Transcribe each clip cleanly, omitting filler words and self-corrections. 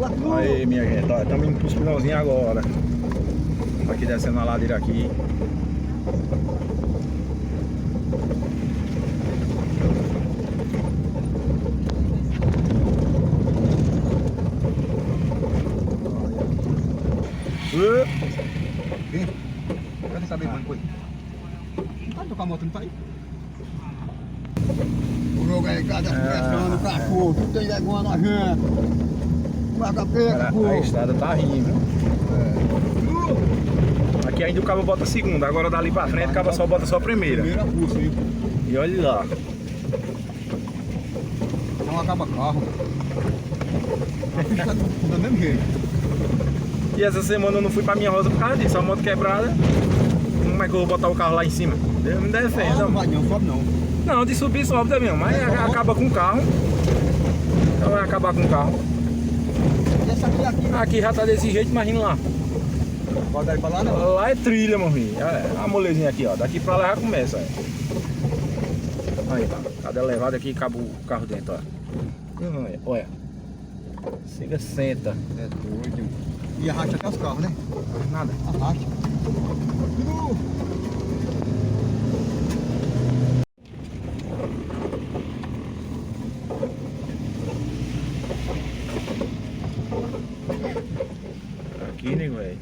Aí, minha gente, ó, estamos indo pros pilãozinhos agora. Aqui descendo a ladeira aqui. Vem. Cadê saber banco aí? Pode tocar a moto, não tá aí? O jogo aí, cada pressão, cachorro, tudo tem vergonha na gente. Guarda pega, A estrada tá rindo. Aqui ainda o cabo bota a segunda, agora dali pra frente o cabo só bota só a primeira. Primeira força, hein? E olha lá. Não acaba carro. A ficha tá do mesmo jeito. E essa semana eu não fui pra minha roça por causa disso, a moto quebrada. Como é que eu vou botar o carro lá em cima? Deus me defenda. Não vai não, sobe não. Não, de subir sobe também, mas acaba com o carro. Então vai acabar com o carro. E essa aqui? Aqui já tá desse jeito, imagina lá. Pode dar pra lá não? Lá é trilha, meu filho. A molezinha aqui, ó. Daqui pra lá já começa. Aí, tá. Cada elevado aqui cabe o carro dentro, ó. Olha. Chega, senta. É doido. E arrasta até os carros, né? Nada. Arrasta. Aqui, nego, velho.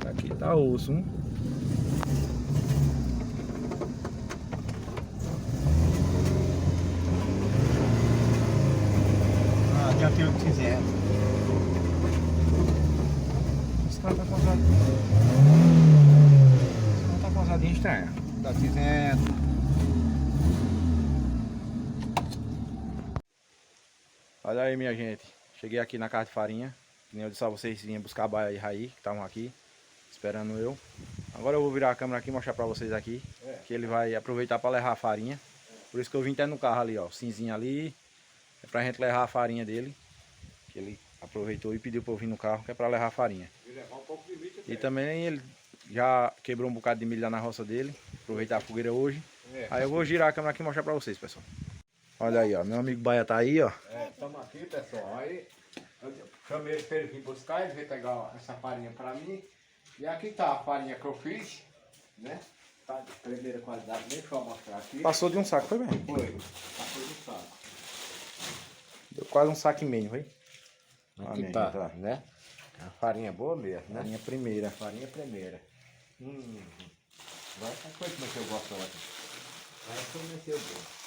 Aqui tá osso, hein? Ah, já tem o que quiser. Esse cara tá posado. Esse cara tá posadinho estranho. Dá 500. Olha aí, minha gente. Cheguei aqui na casa de farinha. Que nem eu disse a vocês, vinha buscar a baia e Raí, que estavam aqui, esperando eu. Agora eu vou virar a câmera aqui e mostrar pra vocês aqui. Que ele vai aproveitar pra levar a farinha. Por isso que eu vim até no carro ali, ó. O cinzinho ali. É pra gente levar a farinha dele. Que ele aproveitou e pediu pra eu vir no carro, que é pra levar a farinha. E também ele já quebrou um bocado de milho lá na roça dele. Aproveitar a fogueira hoje. Aí eu vou girar a câmera aqui e mostrar pra vocês, pessoal. Olha aí, ó. Meu amigo Baia tá aí, ó. Estamos aqui, pessoal. Aí eu chamei ele para ele vir buscar, ele veio pegar essa farinha para mim. E aqui tá a farinha que eu fiz, né? Tá de primeira qualidade, deixa eu mostrar aqui. Passou de um saco, foi bem? Foi, passou do saco. Deu quase um saco e meio, foi? Aqui minha tá, gente, ó. né? A farinha boa mesmo, né? Farinha primeira. Farinha primeira. Vai essa coisa como é que eu gosto aqui. Vai começar boa.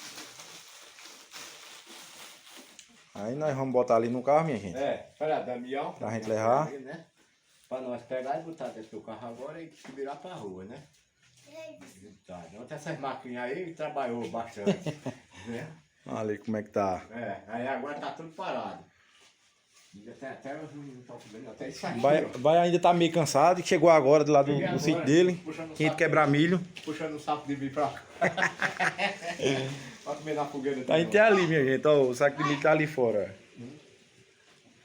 Aí nós vamos botar ali no carro, minha gente. Espera, Damião. Pra gente levar. Né? Pra nós pegar e botar dentro do carro agora e virar pra rua, né? Tá, então essas máquinas aí trabalhou bastante, né? Olha ali como é que tá. Aí agora tá tudo parado. Até os meninos estão vendo, até isso aqui, Vai ainda tá meio cansado, que chegou agora do lado Cheguei do agora, sítio dele. Quem quebrar milho. puxando o saco de milho pra cá. Pra comer na fogueira. Tá até ali, minha gente. Ó, o saco de milho tá ali fora.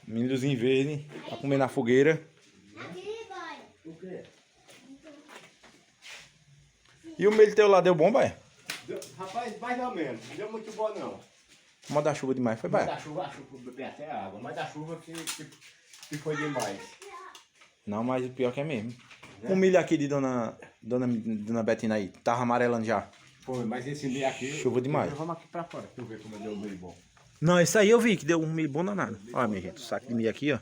Milhozinho verde. Pra comer na fogueira. O quê? E o milho teu lá deu bom, Baia? Rapaz, mais ou menos. Não deu muito bom, não. Uma da chuva demais, foi, Mas Baia? da chuva, acho que bebi até água. Mas da chuva que foi demais. Não, mas o pior que é mesmo. O milho aqui de dona Betina aí, tava amarelando já. Foi, mas esse milho aqui... Chuva demais. Vamos aqui pra fora, pra eu ver como deu o milho bom. Não, isso aí eu vi que deu um milho bom danado. Olha, minha gente, o saco de milho aqui, ó.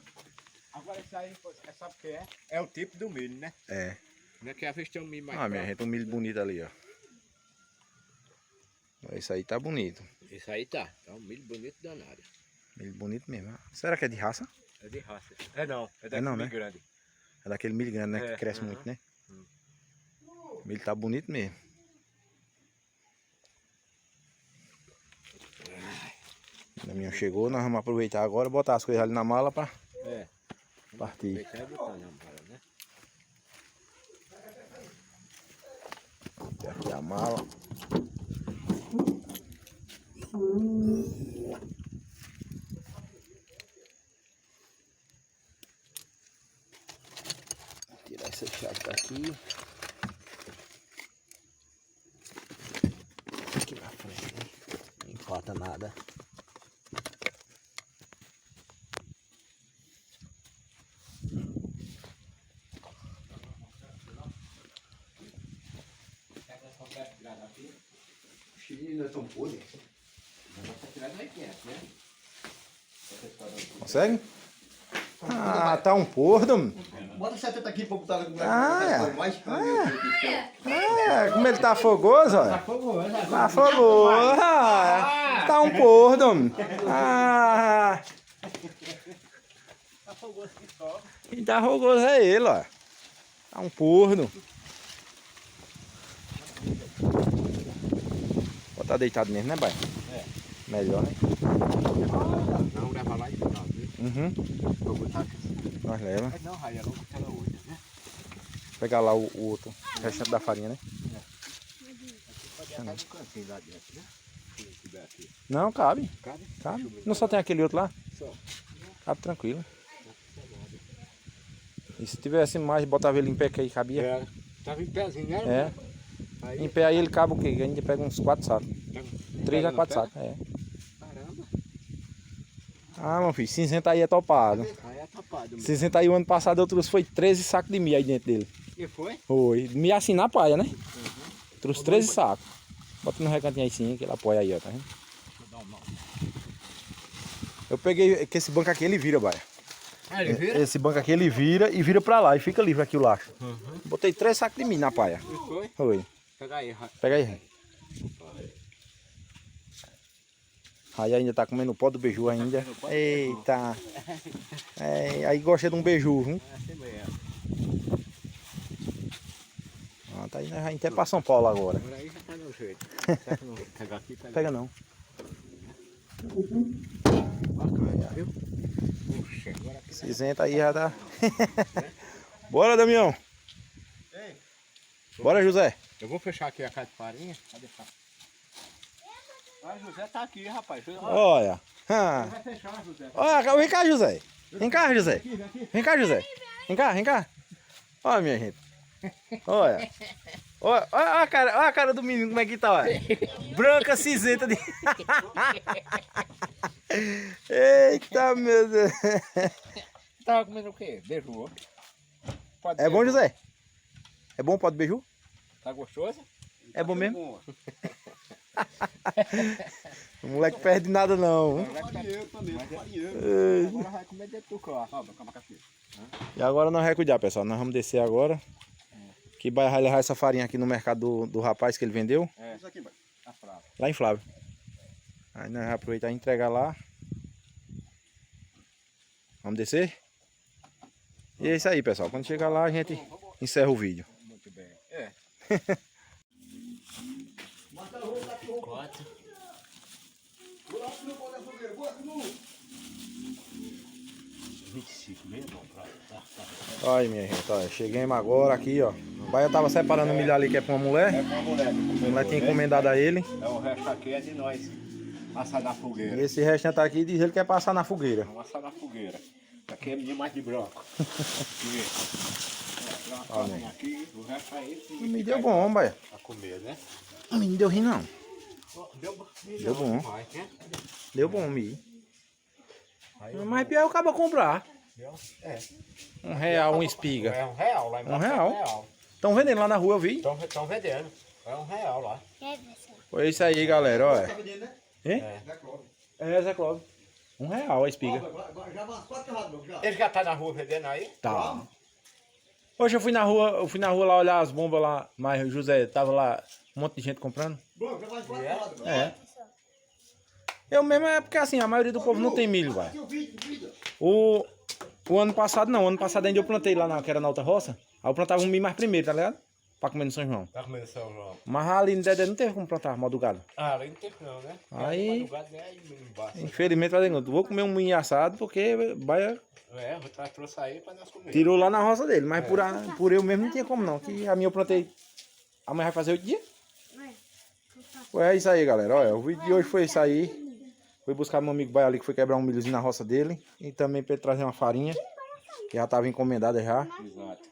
Agora isso aí, sabe o que é? É o tipo do milho, né? É. Não é que às vezes tem um milho mais Olha, minha gente, um milho bonito ali, ó. Esse aí tá bonito. Isso aí tá um milho bonito danado. Milho bonito mesmo. Será que é de raça? É de raça. É não, é não, né? milho grande. É daquele milho grande, né? Que cresce muito, né? O milho tá bonito mesmo. O caminhão chegou, nós vamos aproveitar agora e botar as coisas ali na mala pra partir. Aqui a mala. Tirar essa chave daqui. Aqui na frente, né? Não importa nada. E nós estamos podres. Nós vamos tirar daí quieto, né? Consegue? Ah, tá um pordo. Bota 70 aqui pra botar no mais. Como ele tá fogoso, ó. Tá fogoso agora. Tá fogoso. Ah, tá um pordo. Ah. Tá fogoso que só. Quem tá fogoso é ele, ó. Tá um pordo. Tá deitado mesmo, né, pai? É. Melhor, né? Não, leva lá e tal, viu? Uhum. Vou botar aqui. Nós leva. Não, raia logo aquela outra, né? Pegar lá o outro restante da farinha, né? Pode até no cantinho lá dentro, né? Se tiver aqui. Não, cabe. Cabe? Cabe. Não só tem aquele outro lá? Só. Cabe tranquilo. E se tivesse mais, botava ele em pé que aí cabia? É. Tava em pezinho, né? É. Aí, Em pé aí ele cabe o quê? A gente pega uns 4 sacos. 3 a 4 sacos, é. Caramba. Ah, meu filho, cinzento aí é topado. Aí é tapado mesmo. Cinzento aí o ano passado eu trouxe foi 13 sacos de milho aí dentro dele. E foi? Foi. Milho assim na paia, né? Trouxe 13 sacos. Bota no recantinho aí sim, que ele apoia aí, ó, tá vendo? Deixa eu dar uma. Eu peguei, que esse banco aqui ele vira, baia. Ah, ele vira? Esse banco aqui ele vira e vira pra lá e fica livre aqui o laço. Botei 3 sacos de milho na paia. E foi? Foi. Pega aí, Raia. Pega aí, Rei. Aí ainda tá comendo o pó do beiju ainda. Eita. É, aí gosta de um beiju, viu? É assim mesmo. Ah, tá aí, nós vamos até pra São Paulo agora. Agora aí já tá no jeito. Será que não pegar aqui? Pega não. Bacana, viu? Puxa, agora que Cinzenta aí já tá. Bora, Damião. Bora, José. eu vou fechar aqui a caixa de farinha. Pode deixar. Ah, José tá aqui, rapaz. Olha. Ah. Vai fechar, José. Olha, vem cá, José. Vem cá, José. Vem cá, José. Vem cá, vem cá. Olha, minha gente. Olha. Olha, olha a cara do menino, como é que tá, olha. Branca, cinzenta de... Eita, meu Deus. Tava comendo o quê? Beiju. Pode É bom, beiju. José? É bom o pó de beiju? Tá gostoso? É bom mesmo? O moleque perde nada não. Farinheiro também, farinheiro. Agora vai comer dentro do carro. Ó, com abacaxi. E agora nós vamos cuidar, pessoal. Nós vamos descer agora. Que vai levar essa farinha aqui no mercado do rapaz que ele vendeu. É, Isso aqui, vai. a frava. Lá em Flávio. Aí nós vamos aproveitar e entregar lá. Vamos descer? E é isso aí, pessoal. Quando chegar lá, a gente encerra o vídeo. Muito bem. É. Quatro. Vou lá pro pão da fogueira. Boa, Canu. 25, bem bom. Olha, minha gente, olha, chegamos agora aqui, ó. O Baia tava separando o milho ali que é pra uma mulher. É pra mulher. A mulher tinha encomendado a ele. É, o resto aqui é de nós. Assar na E fogueira. esse restante tá aqui diz ele que quer passar na fogueira. Vamos assar na fogueira. Aqui é menino mais de branco. Olha. Aqui, o resto aí. Me deu bom, Baia. Pra comer, né? Não me deu rim não. Deu bom. Demais, né? Deu bom, milho. Aí, Mas pior eu acabo comprar. deu. É. R$1, uma espiga. É R$1 lá embaixo. R$1? Estão vendendo lá na rua, eu vi. Estão vendendo. É R$1 lá. Foi isso aí, galera, olha. Tá vendendo, né? Hein? Zé Clóvis. É, Zé Clóvis. R$1 a espiga. Já vai umas 4 carradas, meu. Já. Ele já tá na rua vendendo aí? Tá. Hoje eu fui na rua lá olhar as bombas lá, mas o José tava lá, um monte de gente comprando. Bom, já vai 4 É? carradas, meu. É. Eu mesmo é porque assim, a maioria do povo não tem milho, vai. Aqui o vídeo. O ano passado não, ano passado ainda eu plantei lá que era na outra roça. Aí eu plantava um milho mais primeiro, tá ligado? Pra comer no São João. Tá comendo São João. Mas ali no Dedé não teve como plantar mal do gado. Ah, ali não tem não, né? Aí- Mas o gado é embaixo. Infelizmente, vai dizer, vou comer um milho assado porque Baia É, vou trouxe aí pra nós comer. tirou lá na roça dele. Mas por eu mesmo não tinha como não, que a minha eu plantei. Amanhã vai fazer 8 dias. É isso aí, galera. Olha, o vídeo de hoje foi isso aí. Fui buscar meu amigo Baia ali que foi quebrar um milhozinho na roça dele. E também para ele trazer uma farinha, que já estava encomendada já. Exato.